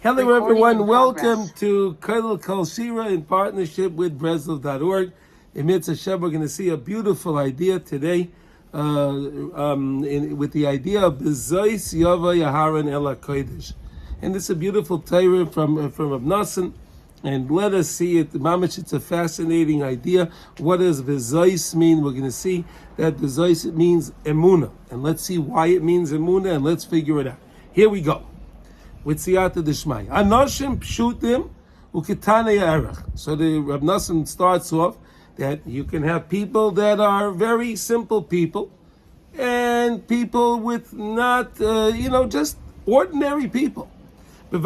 Hello, everyone. Welcome to Kodel Kol Shira in partnership with Breslov.org. In Mitzvah Shem, we're going to see a beautiful idea today with the idea of B'zot Yava Yaharon El HaKodesh. And it's a beautiful Torah from Rebbi Nachman. And let us see it. Mamish, it's a fascinating idea. What does B'zot mean? We're going to see that B'zot means Emuna. And let's see why it means Emuna, and let's figure it out. Here we go. With Siyata D'Shmai. Anoshim Pshutim Uketane Erech. So the Rebbi Nachman starts off that you can have people that are very simple people and people with not, just ordinary people. So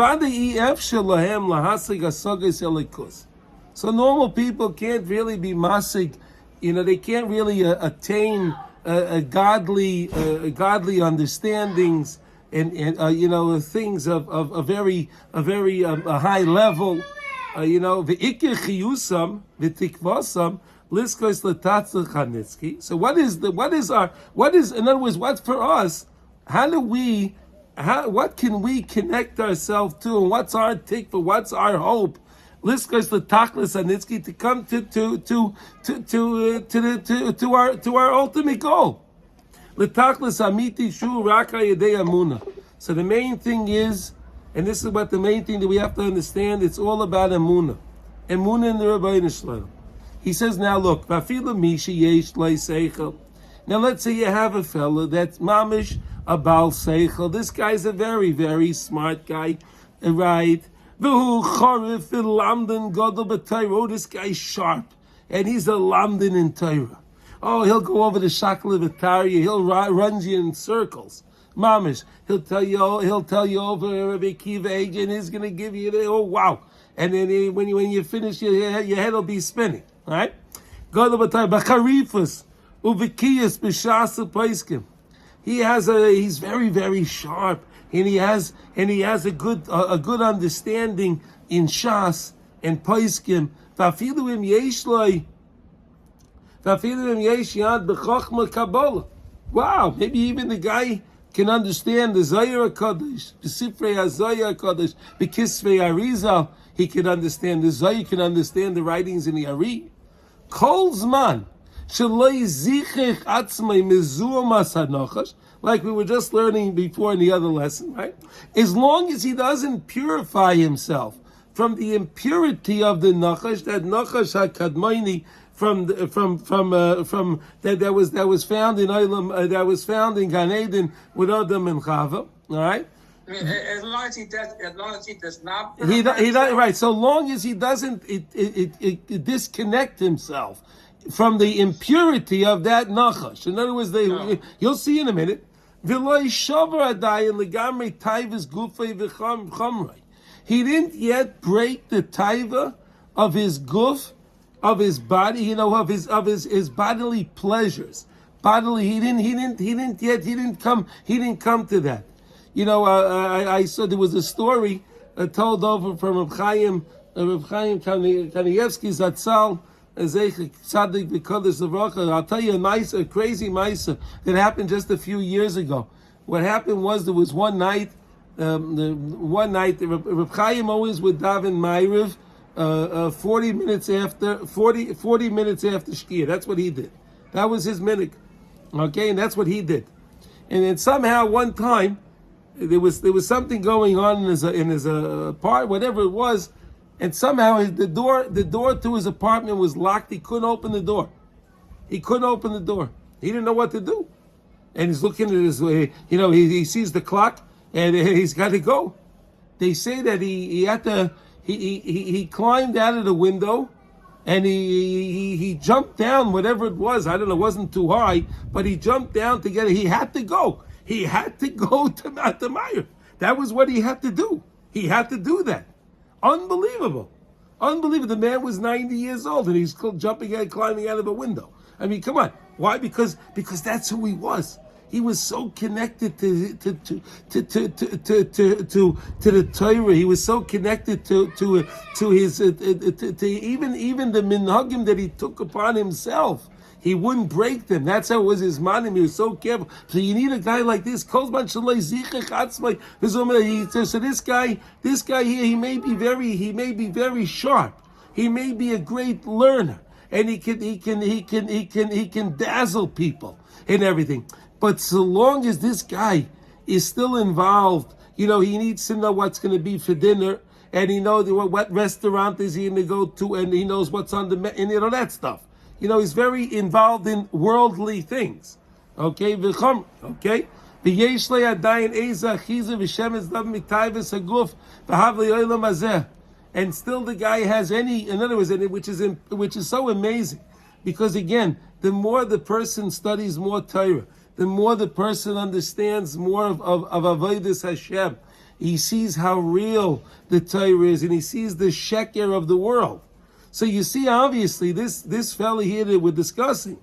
normal people can't really be masig, they can't really attain a godly understandings and things of a very high level, v'ikir chiyusam v'tikvasam liskos l'tatzach hanitzki. So what is in other words, what for us? What can we connect ourselves to, and what's our tikva? What's our hope? Liskos l'tachlis hanitzki, to come to our ultimate goal. L'tachlis amiti shu raka yedei Emuna. So the main thing is, and this is what the main thing that we have to understand, it's all about Emuna. Emuna in the Rebbi Nachman. He says, now look, vafilu mishi yesh lo seichel. Now let's say you have a fellow that's mamish a bal seichel. This guy's a very, very smart guy, right? V'hu chorif v'lamden gadol b'Torah. Oh, this guy's sharp, and he's a lamden in Torah. Oh, he'll go over the shakla v'tarya. He'll run you in circles. Mamish, he'll tell you over Rabbi Kiva age, and he's going to give you the, oh wow. And then when you finish, your head will be spinning, right? Gadol b'Torah b'charifus u'v'kiyas b'shas u'paiskim. He's very, very sharp, and he has a good understanding in shas and paiskim. Vafilu im yesh loy. Wow, maybe even the guy can understand the Zohar HaKadosh, the Sifrei HaZohar HaKadosh, the Kisvei Arizal. He can understand the Zohar, he can understand the writings in the Ari. Kol Zman, Shaloi Zichech Atzmai Mezuamas HaNachash, like we were just learning before in the other lesson, right? As long as he doesn't purify himself from the impurity of the Nachash, that Nachash HaKadmaini, from that was found in Olam, that was found in Gan Eden with Adam and Chava. All right. As long as he does not. Right. So long as he doesn't disconnect himself from the impurity of that nachash. In other words, you'll see in a minute. He didn't yet break the taiva of his guf, of his body, of his bodily pleasures. He didn't come to that. I saw there was a story told over from Reb Chaim Kanievsky Zatzal, Zeich Tzadik B'Kodesh L'Vracha. I'll tell you a crazy maisa that happened just a few years ago. What happened was there was one night, Reb Chaim always would daven Ma'ariv 40 minutes after Shkia. That's what he did. That was his minhag. Okay, and that's what he did. And then somehow one time there was something going on in his apartment, whatever it was, and somehow the door to his apartment was locked. He couldn't open the door. He didn't know what to do. And he's looking at his he sees the clock and he's got to go. They say that he had to. He climbed out of the window, and he jumped down, whatever it was. I don't know, it wasn't too high, but he jumped down to get it. He had to go. He had to go to Meir. That was what he had to do. He had to do that. Unbelievable. The man was 90 years old, and he's still climbing out of a window. I mean, come on. Why? Because that's who he was. He was so connected to the Torah. He was so connected to his even the minhagim that he took upon himself. He wouldn't break them. That's how it was his manim. He was so careful. So you need a guy like this. So this guy here, he may be very sharp. He may be a great learner, and he can dazzle people and everything. But so long as this guy is still involved, he needs to know what's going to be for dinner, and he knows what restaurant is he going to go to, and he knows what's on the menu, and that stuff. He's very involved in worldly things. Okay, okay. And still the guy has in other words, which is so amazing, because again, the more the person studies more Torah, the more the person understands more of Avodas Hashem. He sees how real the Torah is, and he sees the sheker of the world. So you see, obviously, this fellow here that we're discussing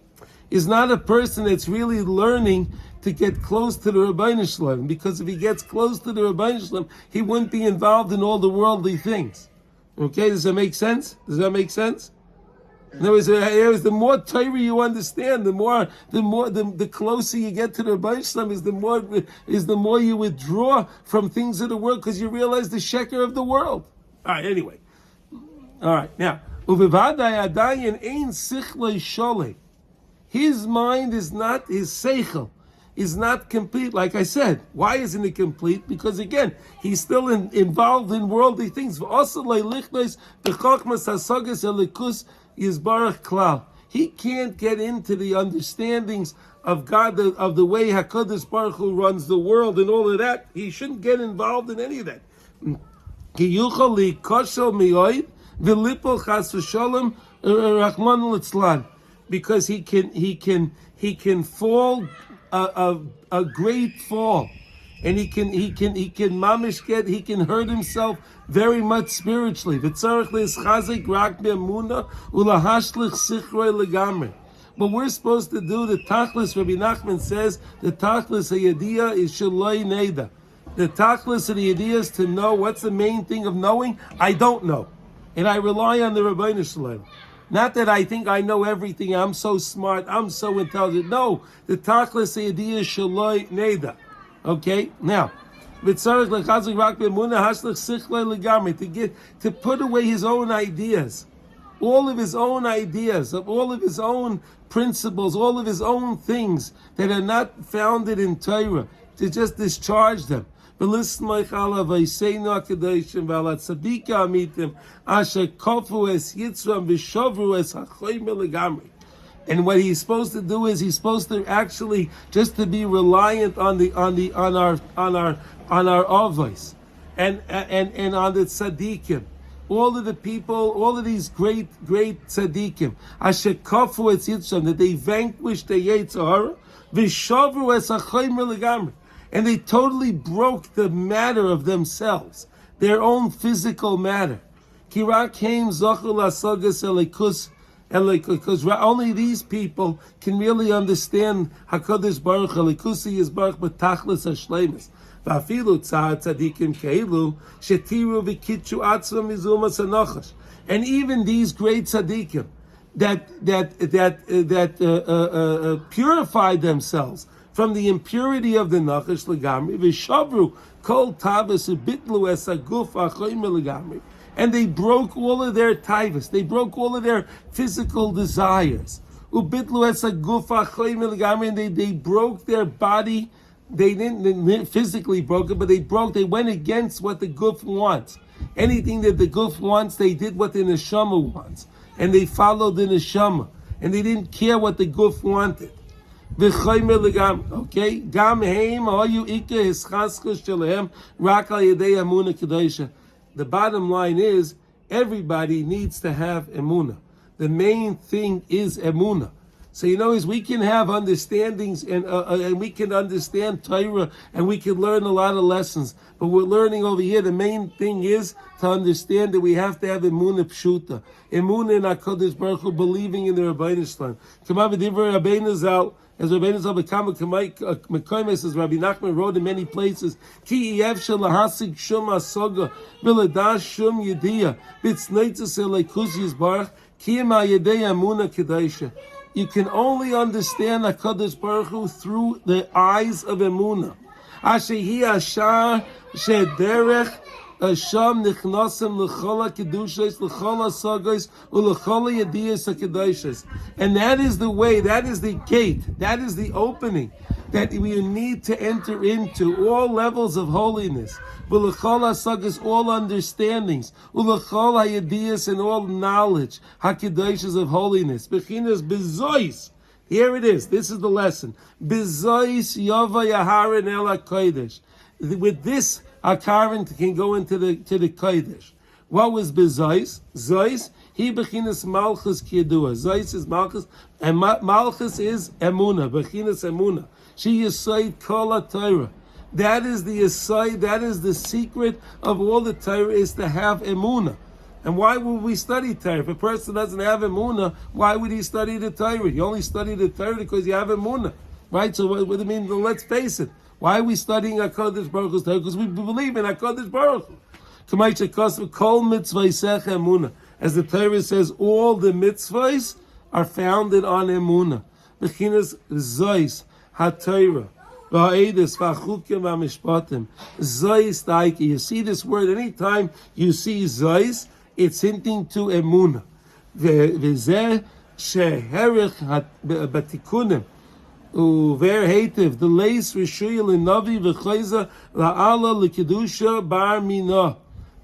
is not a person that's really learning to get close to the Rebbi Shalom, because if he gets close to the Rebbi Shalom, he wouldn't be involved in all the worldly things. Okay, does that make sense? In other words, the more Torah you understand, the closer you get to the Rebbi Shalom, is the more you withdraw from things of the world, because you realize the sheker of the world. All right, anyway. All right, now. His mind is not, his seichel is not complete. Like I said, why isn't it complete? Because again, he's still involved in worldly things. He can't get into the understandings of God, of the way HaKadosh Baruch Hu runs the world and all of that. He shouldn't get involved in any of that. Because he can fall a great fall, and he can mamish he can hurt himself very much spiritually. But we're supposed to do the tachlis. Rebbi Nachman says the tachlis hayadiyah is shaloi neda. The tachlis of the idea is to know. What's the main thing of knowing? I don't know. And I rely on the Rebbeinu Shalom. Not that I think I know everything, I'm so smart, I'm so intelligent. No, the tachlis idea is shaloi neda. Okay? Now, to put away his own ideas, all of his own ideas, of all of his own principles, all of his own things that are not founded in Torah, to just discharge them. And what he's supposed to do is he's supposed to actually just to be reliant on our avos and on the tzaddikim. All of the people, all of these great tzaddikim, that they vanquished the Yetzer Hara, and they totally broke the matter of themselves, their own physical matter. Because only these people can really understand HaKadosh Baruch Hu, is Baruch B'tachlis HaShleimus. And even these great tzaddikim that purified themselves from the impurity of the nachash legamri, v'shavru kol tavas ubitlu es haguf achoyim legamri, and they broke all of their tivus, they broke all of their physical desires. Ubitlu es haguf achoyim legamri, and they broke their body. They didn't physically broke it, but they went against what the guf wants. Anything that the guf wants, they did what the neshama wants, and they followed the neshama, and they didn't care what the guf wanted. Okay, the bottom line is everybody needs to have emuna. The main thing is emuna. So is we can have understandings and we can understand Torah and we can learn a lot of lessons. But we're learning over here. The main thing is to understand that we have to have emuna pshuta, emuna in HaKadosh Baruch Hu, believing in the Rebbeinu Shalom. As Rebbeinu Zal B'kama Mekoimes, as Rabbi Nachman wrote in many places, Ki yevshel lahasig shum asoga v'ledash shum yediyah b'tzneitzes elekus yizbarach ki ema yedei amuna kedosha. You can only understand HaKadosh Baruch Hu through the eyes of Emuna. Asher hi ashar shederech Hashem nichnasim l'chol ha'kedushos, l'chol ha'sagos, u'l'chol ha'yadiyos ha'kedoshos. And that is the way, that is the gate, that is the opening that we need to enter into all levels of holiness. U'l'chol ha'sagos, all understandings. U'l'chol ha'yadiyos, and all knowledge, ha'kedoshos of holiness. Bechinas bezois. Here it is. This is the lesson. Bezois yava yaharin el ha'kodesh. With this, our current can go into the kodesh. What was bezois? Zois, he bechinas malchus kiyadua. Zois is malchus, and malchus is emuna. Bechinas emuna. She yisoid kol Torah. That is the yisoid. That is the secret of all the Torah, is to have emuna. And why would we study Torah? If a person doesn't have emuna, why would he study the Torah? You only study the Torah because you have emuna, right? So what do you mean? Let's face it. Why are we studying HaKadosh Baruch Hu's Torah? Because we believe in HaKadosh Baruch Hu. Kol mitzvaysecha emuna. As the Torah says, all the mitzvahs are founded on emuna. Bechinas zois haTorah va'edus va'chukim va'mishpatim. Zois daiki. You see this word anytime you see zois, it's hinting to emuna. V'zeh sheherich batikunim. Uver hativ the lace rishuyel navi v'chayza la'ala l'kedusha bar mina.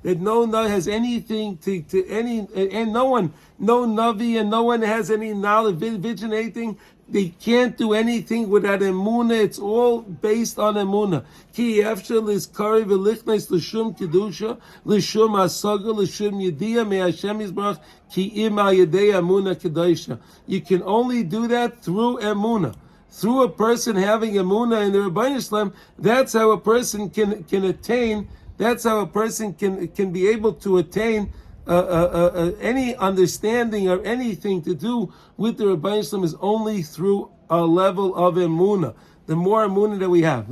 That no one has anything to any, and no navi, and no one has any knowledge, vision, anything. They can't do anything without emuna. It's all based on emuna. Ki efshel is kari v'lichnes l'shum kedusha l'shum asaga l'shum yediyah me Hashem yisbarach ki im al yedei emuna kedusha. You can only do that through emuna. Through a person having emuna in the Rebbi Shalom, that's how a person can attain. That's how a person can be able to attain any understanding or anything to do with the Rebbi Shalom is only through a level of emuna. The more emuna that we have,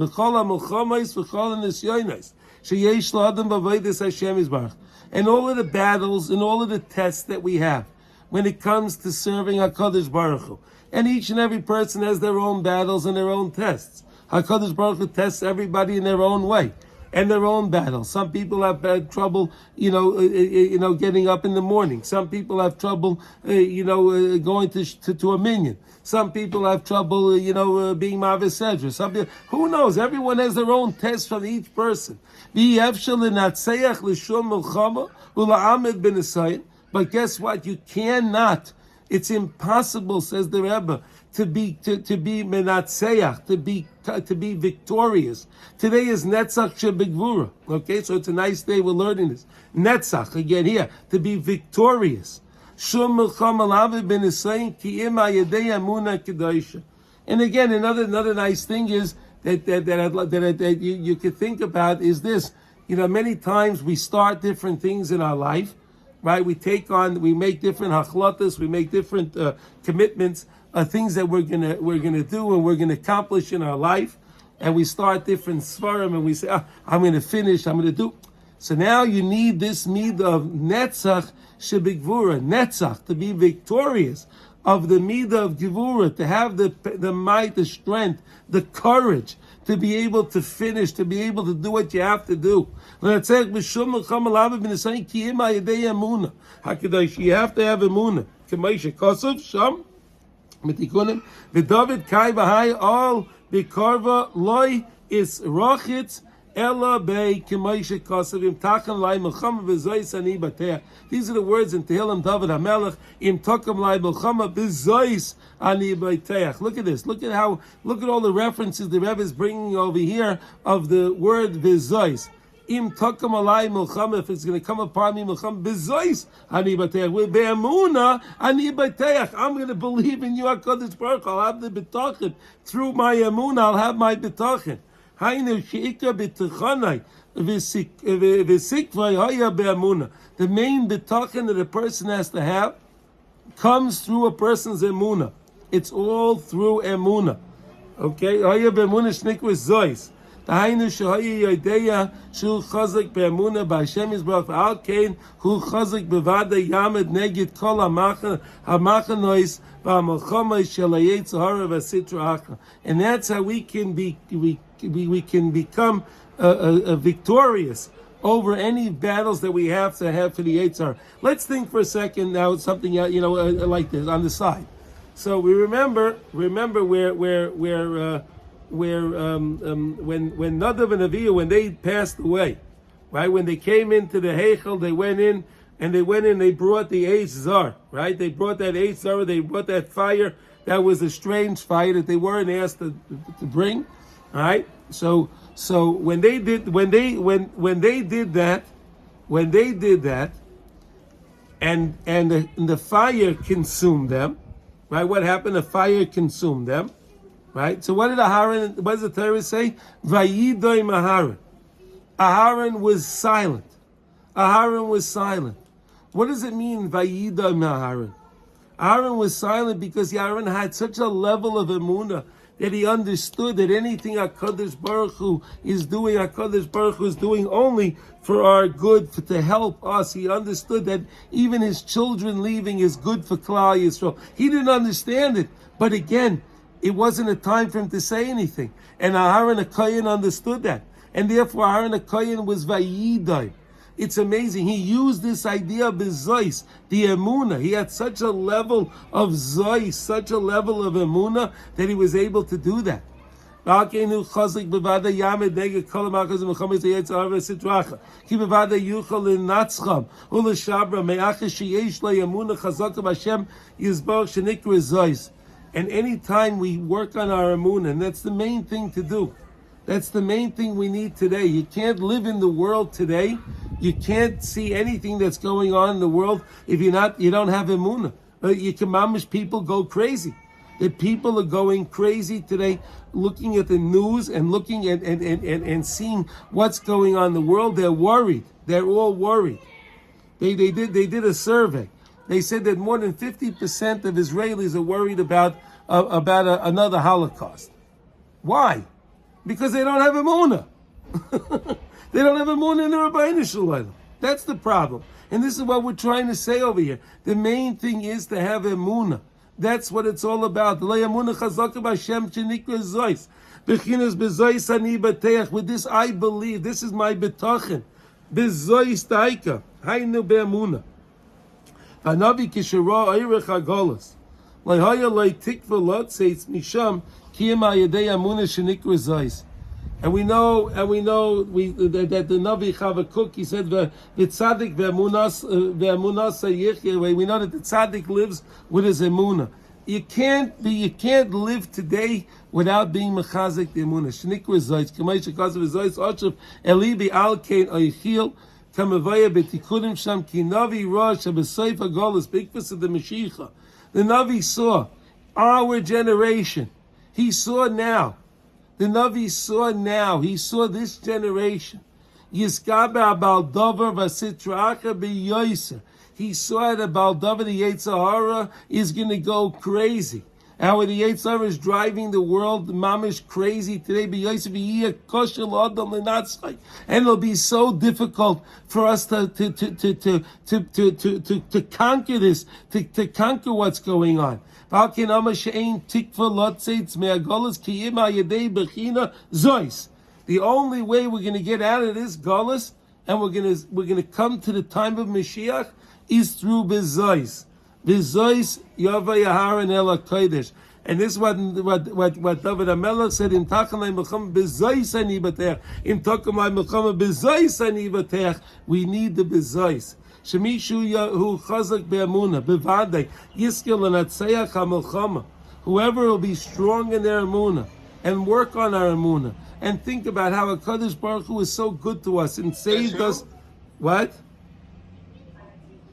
and all of the battles and all of the tests that we have when it comes to serving HaKadosh Baruch Hu. And each and every person has their own battles and their own tests. HaKadosh Baruch Hu tests everybody in their own way and their own battles. Some people have had trouble, getting up in the morning. Some people have trouble, going to a minyan. Some people have trouble, being Mavis Sedra. Some people, who knows? Everyone has their own test from each person. But guess what? You cannot. It's impossible, says the Rebbe, to be menatzeach, to be victorious. Today is Netzach Shebegvura. Okay, so it's a nice day. We're learning this. Netzach again here, to be victorious. Shum milchama lav ben Yisrael ki im ayedei emuna kedosha. And again, another nice thing is that you could think about is this. Many times we start different things in our life. Right, we make different hachlotas, we make different commitments, things that we're gonna do and we're gonna accomplish in our life, and we start different svarim and we say, I'm gonna finish, I'm gonna do. So now you need this midah of netzach shebigvura, netzach, to be victorious, of the midah of gevura, to have the might, the strength, the courage, to be able to finish, to be able to do what you have to do. You have to have emuna. V'David kai v'hai all b'karva loy is rochitz ella bei k'maishe kasav im takam lai melchama v'zois ani bateach. These are the words in Tehillim David HaMelech, im takam lai melchama v'zois ani bateach. Look at this. Look at all the references the Rebbe is bringing over here of the word v'zois. Im takam alai melchama, if it's going to come upon me, melchama v'zois ani bateach. With be'emuna ani bateach. I'm going to believe in you, HaKadosh Baruch Hu. I'll have the bitachon. Through my emuna, I'll have my bitachon. The main bitachon that a person has to have comes through a person's emuna. It's all through emuna. Okay? דהיינו שהיה יודע שהוא חזק באמונה בהשם יזברך, ועל כן הוא חזק בוודאי יעמד נגד כל המחנויס והמלחמה של היצר הרע והסטרא אחרא. And that's how we can become victorious over any battles that we have to have for the Yitzhar. Let's think for a second now something like this on the side. So we remember where when Nadav and Avihu, when they passed away, right? When they came into the Heichel, they went in, they brought the Eitz Zar, right? They brought that Eitz Zar, they brought that fire. That was a strange fire that they weren't asked to bring, all right? So when they did that, and the fire consumed them, right? What happened? The fire consumed them, right? So what does the Torah say? Vayidoy Aharon. Aharon was silent. Aharon was silent. What does it mean, Vayidoy Aharon? Aharon was silent because Aharon had such a level of Emuna that he understood that anything HaKadosh Baruch Hu is doing, HaKadosh Baruch Hu is doing only for our good, to help us. He understood that even his children leaving is good for Klal Yisrael. He didn't understand it, but again, it wasn't a time for him to say anything. And Aharon HaKohen understood that. And therefore Aharon HaKohen was Vayidai. It's amazing. He used this idea of Bezois, the Emuna. He had such a level of Zois, such a level of Emuna, that he was able to do that. And anytime we work on our Emuna, and that's the main thing to do. That's the main thing we need today. You can't live in the world today. You can't see anything that's going on in the world if you don't have Emuna. You can mamish people go crazy. The people are going crazy today, looking at the news and looking at and seeing what's going on in the world. They're worried. They're all worried. They did a survey. They said that more than 50% of Israelis are worried about another Holocaust. Why? Because they don't have Emuna. They don't have Emuna in the Rebbi Nachman. That's the problem. And this is what we're trying to say over here. The main thing is to have Emuna. That's what it's all about. With this I believe. This is my betochen. Bezois taika. Haynu be'emuna. Hanavi kishara oirech hagolas. Lehaya lei tikva lotzeitz misham. And we know that the Navi Chavakuk, he said, "The tzaddik ve'emunas yichya." We know that the tzaddik lives with his emuna. You can't live today without being mechazik the emuna. Shenikra zayis, k'may shekasav zayis ochav elibi al kein oichil kamavaya betikudim sham ki Navi rosh habesoif hagolas bikvus of the Mashiach. The Navi saw our generation. He saw now. The Navi saw now. He saw this generation. Yizkabe Baldover v'sitracha b'yoyser. He saw that Baldover, the Yetzer Hara, is going to go crazy. How the Yetzer Hara is driving the world mamish crazy today. B'yoyser v'yiyah koshel adam l'natzchai. And it'll be so difficult for us to conquer this, to conquer what's going on. The only way we're going to get out of this galus and we're going to come to the time of Mashiach is through Bezois. Bezois Yavai Aharon El HaKodesh. And this is what David HaMelech said, Im Tachamai Melchama Bezois Ani Batech. Im Tachamai Melchama Bezois Ani Batech. We need the Bezois. Shemishu hu chazak be'emuna bevadei yiskel l'natzeach hamelchama. Whoever will be strong in their emuna and work on our emuna and think about how HaKadosh Baruch Hu is so good to us and saved us. What?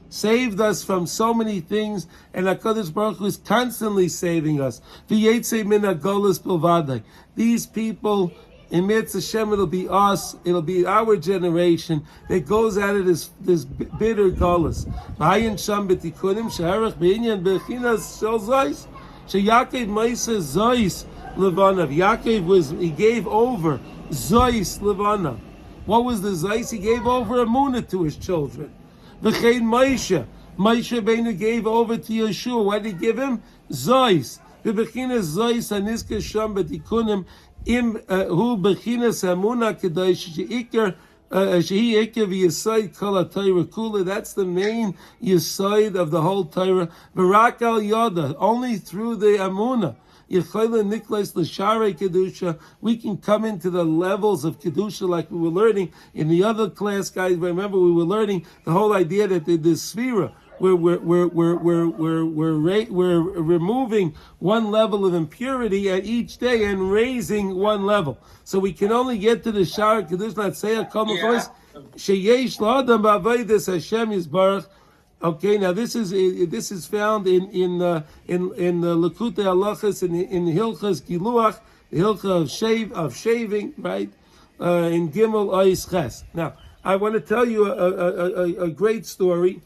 Saved us from so many things, and HaKadosh Baruch Hu is constantly saving us. V'yetzei min hagolos bevadei. These people. In Mitzvah Hashem, it'll be us, it'll be our generation that goes out of this bitter galus. V'hayin sham b'tikunim she'arech b'inyan b'chinas shel zois she'yakev ma'isa zois levanav. He gave over zois levana. What was the zois? He gave over Emuna to his children. V'chein Moshe Beinu gave over to Yeshua. What did he give him? Zois. V'bechinas zois haniska sham b'tikunim im hu bechinas Emuna kedosh sheikar shehi ikar v'yesod kol ha-Torah kula. That's the main yesod of the whole Torah. V'rak al yoda, only through the Emuna. We can come into the levels of Kedusha like we were learning in the other class, guys. Remember, we were learning the whole idea that the Sphira, we're removing one level of impurity at each day and raising one level. So we can only get to the Shara Kedusha, not say a common voice. Sheyesh la'adam ba'avodas Hashem Yisbarach. Okay, now this is found in Likutei Halachos in Hilchas Giluach, the Hilcha of shaving, right? In Gimel Ois Ches. Now, I want to tell you a great story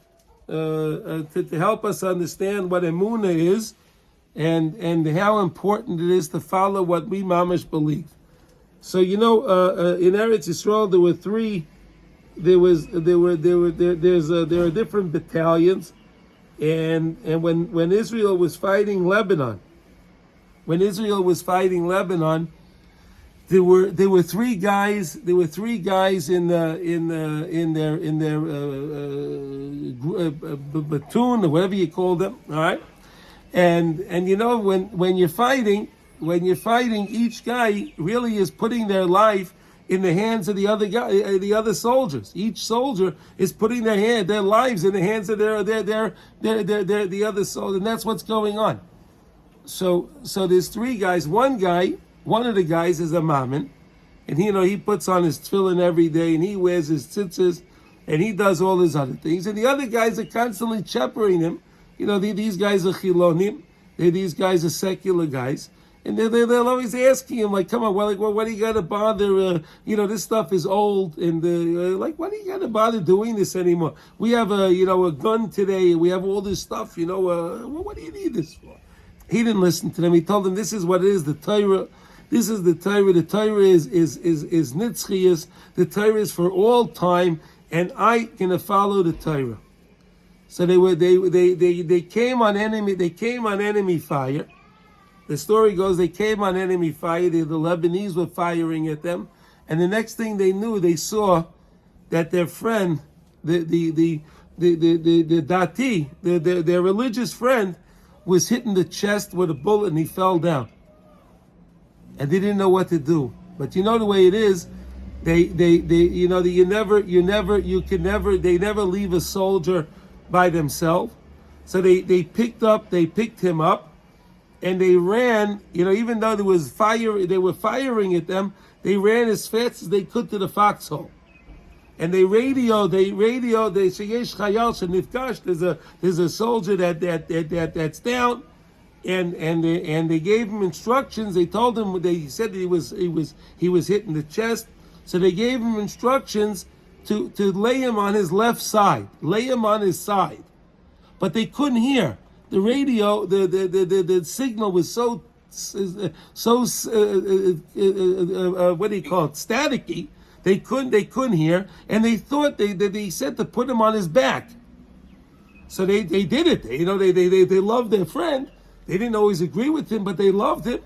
to help us understand what Emuna is and how important it is to follow what we mamash believe. So in Eretz Yisrael there are different battalions, and when Israel was fighting Lebanon, there were three guys in their platoon or whatever you call them, all right, and when you're fighting, each guy really is putting their life in the hands of the other soldiers. Each soldier is putting their lives in the hands of the other soldier, and that's what's going on. So there's three guys. One of the guys is a mammon, and he puts on his tefillin every day, and he wears his tzitzis, and he does all his other things. And the other guys are constantly shepherding him. These guys are chilonim. These guys are secular guys. And they'll always asking him, like, come on, what do you got to bother? This stuff is old, and what do you got to bother doing this anymore? We have a gun today, and we have all this stuff. What do you need this for? He didn't listen to them. He told them, this is what it is. The Torah. This is the Torah. The Torah is nitzchias. The Torah is for all time, and I'm gonna follow the Torah. So they came on enemy fire. The story goes, they came on enemy fire. The Lebanese were firing at them, and the next thing they knew, they saw that their friend, the dati, their religious friend, was hit in the chest with a bullet, and he fell down. And they didn't know what to do. But the way it is, they never leave a soldier by themselves. So they picked him up. And they ran, even though there was fire, they were firing at them. They ran as fast as they could to the foxhole, and they radioed. They say, "Yesh chayal shenifkash." There's a soldier that's down, and they gave him instructions. They told him, they said that he was hit in the chest, so they gave him instructions to lay him on his left side, lay him on his side, but they couldn't hear. The radio, the signal was so what do you call it? Staticky. They couldn't hear, and they thought they said to put him on his back. So they did it. They loved their friend. They didn't always agree with him, but they loved him,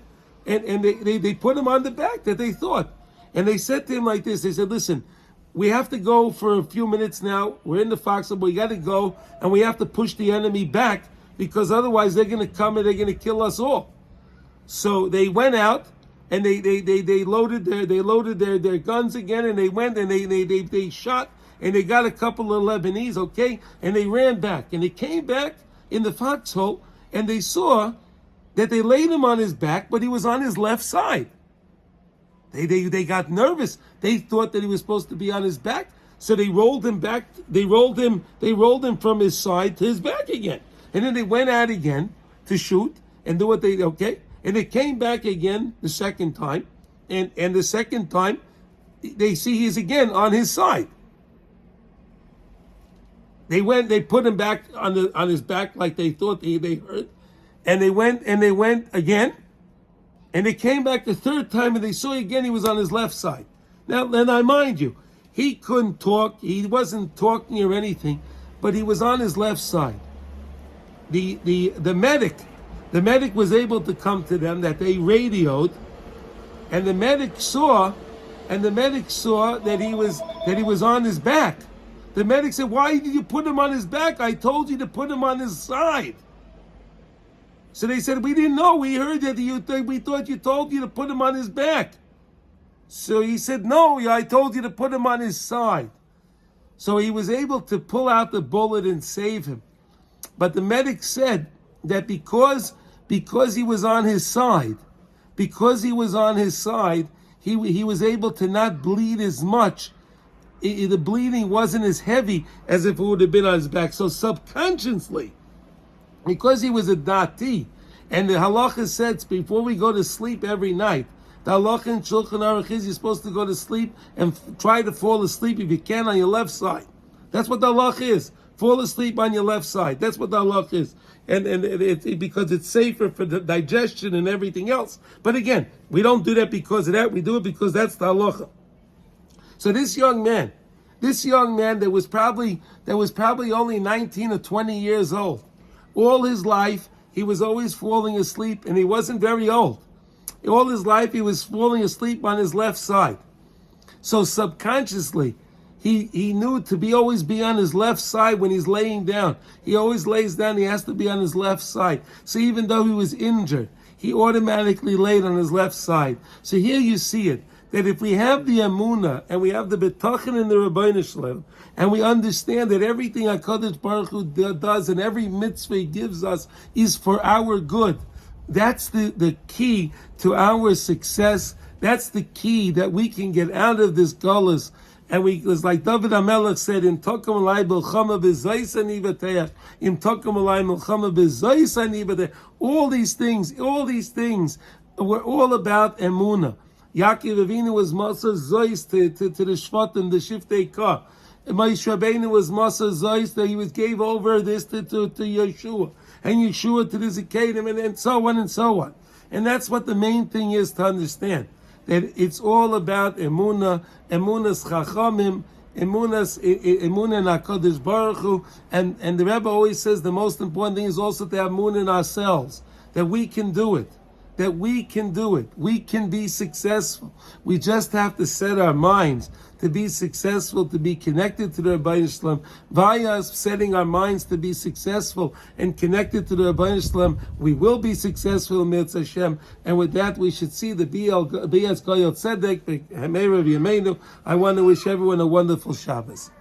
and they put him on the back that they thought. And they said to him like this. They said, "Listen, we have to go for a few minutes now. We're in the foxhole, but we got to go, and we have to push the enemy back, because otherwise they're going to come and they're going to kill us all." So they went out, and they loaded their guns again, and they went and they shot, and they got a couple of Lebanese, okay, and they ran back, and they came back in the foxhole, and they saw that they laid him on his back, but he was on his left side. They got nervous. They thought that he was supposed to be on his back, so they rolled him back. They rolled him from his side to his back again. And then they went out again to shoot and do what and they came back again the second time, and the second time they see he's again on his side. They put him back on his back like they thought they heard, and they went again, And they came back the third time and they saw again he was on his left side. Now, and I mind you, he couldn't talk, he wasn't talking or anything, but he was on his left side. The medic was able to come to them, that they radioed, and the medic saw that he was on his back. The medic said, "Why did you put him on his back? I told you to put him on his side." So they said, "We didn't know. We heard that we thought you told you to put him on his back." So he said, "No, I told you to put him on his side." So he was able to pull out the bullet and save him. But the medic said that because he was on his side, he was able to not bleed as much. The bleeding wasn't as heavy as if it would have been on his back. So subconsciously, because he was a dati, and the halacha says before we go to sleep every night, the halacha in Shulchan Aruch is you're supposed to go to sleep and try to fall asleep if you can on your left side. That's what the halacha is. Fall asleep on your left side. That's what the halacha is. And because it's safer for the digestion and everything else. But again, we don't do that because of that. We do it because that's the halacha. So this young man that was probably only 19 or 20 years old, all his life he was always falling asleep, and he wasn't very old. All his life he was falling asleep on his left side. So subconsciously, he knew to always be on his left side when he's laying down. He always lays down, he has to be on his left side. So even though he was injured, he automatically laid on his left side. So here you see it, that if we have the Emuna, and we have the B'tachon in the Rebbi Shalom, and we understand that everything HaKadosh Baruch Hu does and every mitzvah he gives us is for our good, that's the key to our success. That's the key that we can get out of this gullus. And it's like David HaMelech said, "Im tokum alai milchama b'zayis ani v'teach, im tokum alai milchama b'zayis ani v'teach." All these things were all about Emuna. Yaakov Avinu was Masa Zois to the Shvatim, the Shiftei Ka. Moshe Rabbeinu was Masa Zois that he gave over this to Yeshua, and Yeshua to the Zikadim, and so on and so on. And that's what the main thing is to understand, that it's all about Emuna, Emunas Chachamim, Emuna in HaKadosh Baruch Hu, and the Rebbe always says the most important thing is also to have Emuna in ourselves, that we can do it. We can be successful. We just have to set our minds to be successful, to be connected to the Rebbi Shalom. Via us setting our minds to be successful and connected to the Rebbi Shalom, we will be successful in Mitzvah Hashem. And with that, we should see the B'yas Koyot Tzedek, Hemera V'Yameinu. I want to wish everyone a wonderful Shabbos.